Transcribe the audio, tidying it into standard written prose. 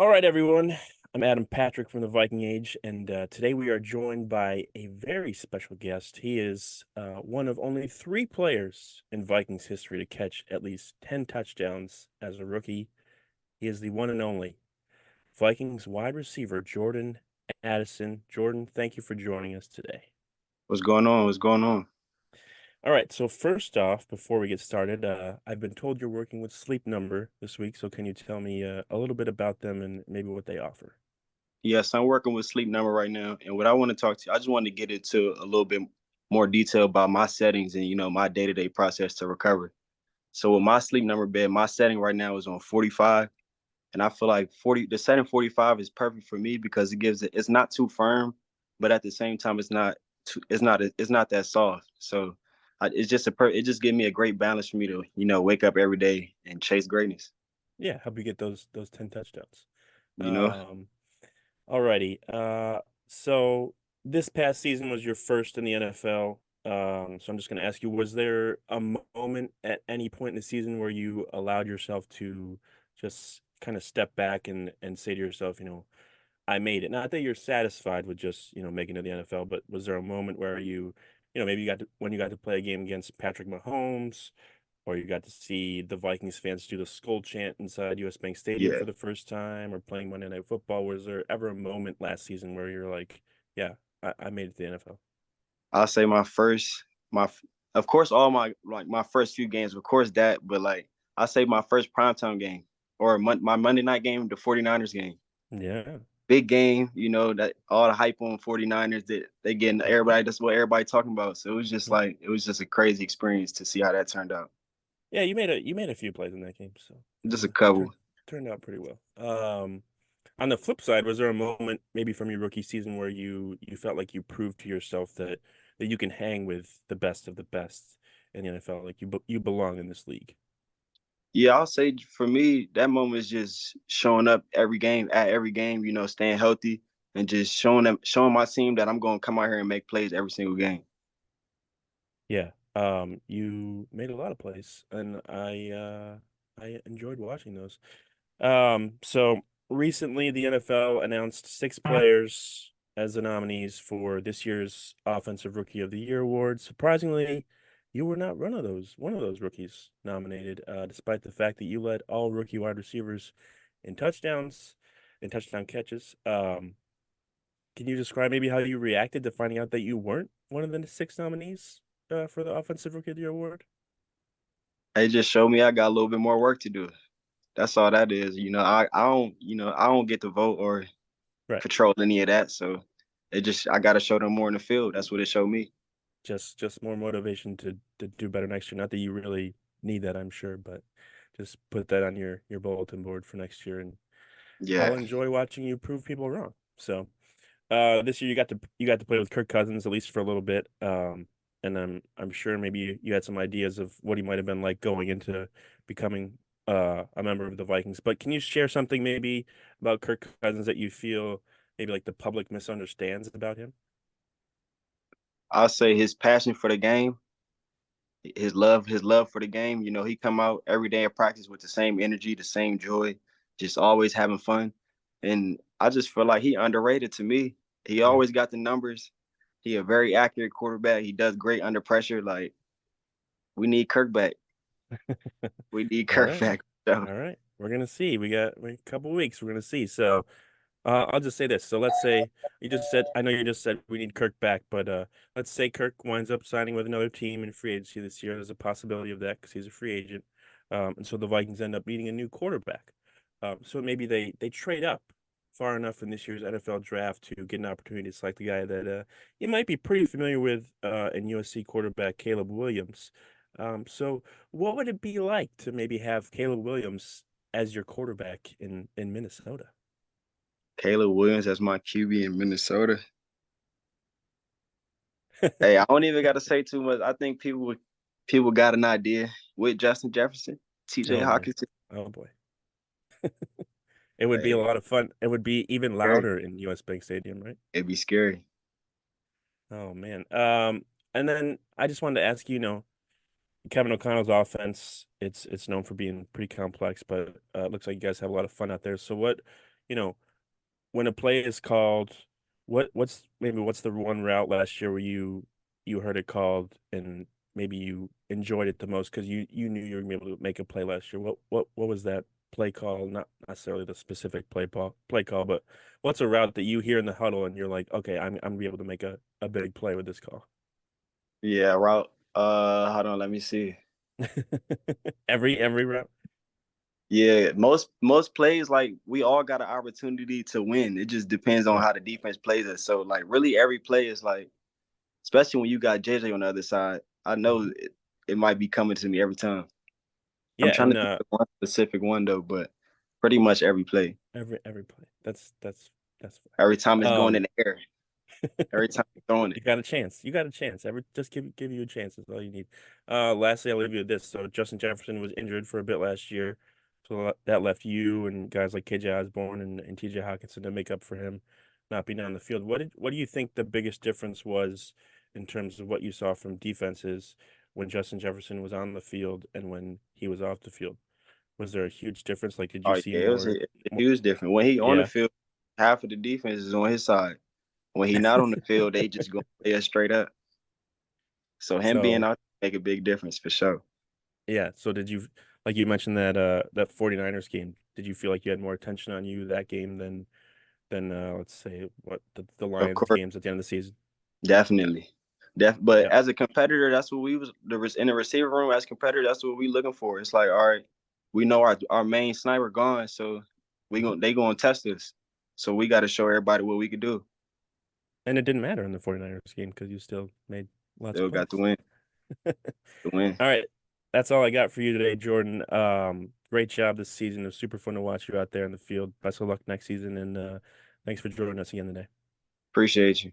All right, everyone. I'm Adam Patrick from the Viking Age, and today we are joined by a very special guest. He is one of only three players in Vikings history to catch at least 10 touchdowns as a rookie. He is the one and only Vikings wide receiver, Jordan Addison. Jordan, thank you for joining us today. What's going on? What's going on? All right, so first off, before we get started, I've been told you're working with Sleep Number this week, so can you tell me a little bit about them and maybe what they offer? Yes, I'm working with Sleep Number right now, and what I want to talk to you, I just wanted to get into a little bit more detail about my settings and my day-to-day process to recover. So with my Sleep Number bed, my setting right now is on 45, and I feel like 40 the setting 45 is perfect for me because it's not too firm, but at the same time it's not that soft. So it just gives me a great balance for me to wake up every day and chase greatness. Yeah, help you get those 10 touchdowns. You know. Um, Alrighty. So this past season was your first in the NFL. So I'm just going to ask you, was there a moment at any point in the season where you allowed yourself to just kind of step back and say to yourself, I made it. Not that you're satisfied with just, making it to the NFL, but was there a moment where maybe when you got to play a game against Patrick Mahomes, or you got to see the Vikings fans do the skull chant inside US Bank Stadium Yeah. for the first time, or playing Monday Night Football? Was there ever a moment last season where you're like, yeah, I made it to the NFL? I'll say my of course all my first few games, of course that, but like I say my first primetime game or my Monday night game, the 49ers game. Yeah. Big game, that all the hype on 49ers that they getting everybody, that's what everybody talking about. So it was just a crazy experience to see how that turned out. Yeah, you made a few plays in that game, so Just a couple. turned out pretty well. On the flip side, was there a moment maybe from your rookie season where you felt like you proved to yourself that you can hang with the best of the best in the NFL, like you belong in this league? Yeah, I'll say for me, that moment is just showing up at every game, staying healthy and just showing my team that I'm going to come out here and make plays every single game. Yeah. You made a lot of plays, and I enjoyed watching those. So recently the NFL announced six players as the nominees for this year's Offensive Rookie of the Year award. Surprisingly, you were not one of those rookies nominated, despite the fact that you led all rookie wide receivers in touchdowns and touchdown catches. Can you describe maybe how you reacted to finding out that you weren't one of the six nominees for the Offensive Rookie of the Year award? It just showed me I got a little bit more work to do. That's all that is. I don't get to vote or Right. control any of that. So I gotta show them more in the field. That's what it showed me. Just more motivation to do better next year. Not that you really need that, I'm sure, but just put that on your bulletin board for next year, and Yeah. I'll enjoy watching you prove people wrong. So, this year you got to play with Kirk Cousins at least for a little bit. And I'm sure maybe you had some ideas of what he might have been like going into becoming a member of the Vikings. But can you share something maybe about Kirk Cousins that you feel maybe like the public misunderstands about him? I'll say his passion for the game, his love for the game. He come out every day at practice with the same energy, the same joy, just always having fun. And I just feel like he underrated to me. He Yeah. always got the numbers. He a very accurate quarterback. He does great under pressure. Like we need Kirk back. We need All Kirk right. back. So All right. We're gonna see. We got a couple weeks. We're gonna see. So I'll just say this. So let's say I know you just said we need Kirk back, but let's say Kirk winds up signing with another team in free agency this year. There's a possibility of that because he's a free agent. And so the Vikings end up needing a new quarterback. So maybe they trade up far enough in this year's NFL draft to get an opportunity to select a guy that you might be pretty familiar with in USC quarterback Caleb Williams. So what would it be like to maybe have Caleb Williams as your quarterback in Minnesota? Caleb Williams as my QB in Minnesota. Hey, I don't even got to say too much. I think people got an idea with Justin Jefferson, T.J. Oh boy. Hawkinson. Oh boy. It would be a Hey, lot of fun. It would be even scary. louder in US Bank Stadium, right? It'd be scary. Oh man. And then I just wanted to ask you, Kevin O'Connell's offense, it's known for being pretty complex, but it looks like you guys have a lot of fun out there. So you know, when a play is called, what's the one route last year where you heard it called and maybe you enjoyed it the most because you knew you were gonna be able to make a play last year. What was that play call? Not necessarily the specific play call, but what's a route that you hear in the huddle and you're like, okay, I'm gonna be able to make a big play with this call. Yeah, route. Hold on, let me see. Every route. Yeah, most plays like we all got an opportunity to win. It just depends on Yeah. how the defense plays it. So like really every play is like, especially when you got JJ on the other side. I know Mhm. it might be coming to me every time. I'm Yeah, trying to and think of one specific one though, but pretty much every play. every play. That's Every time it's fair. going in the air. Every time it's throwing it. You got a chance. You got a chance. Just give you a chance. That's all you need. Lastly, I'll leave you with this. So Justin Jefferson was injured for a bit last year, so that left you and guys like KJ Osborne and TJ Hawkinson to make up for him not being on the field. What do you think the biggest difference was in terms of what you saw from defenses when Justin Jefferson was on the field and when he was off the field? Was there a huge difference? Like, did you Oh see yeah, it was more? a huge difference. When he on the Yeah. field, half of the defense is on his side. When he not on the field, they just go play us straight up. So him being So out make a big difference for sure. yeah. So did you like you mentioned that 49ers game? Did you feel like you had more attention on you that game than let's say what the Of Lions course, games at the end of the season? definitely. But Yeah. as a competitor, that's what we was in the receiver room as competitor. That's what we looking for. It's like, all right, we know our main sniper gone, so Mhm. they gonna test us. So we got to show everybody what we could do. And it didn't matter in the 49ers game because you still made lots of Still got to plays. win. To win. All right. That's all I got for you today, Jordan. Great job this season. It was super fun to watch you out there in the field. Best of luck next season and thanks for joining us again today. Appreciate you.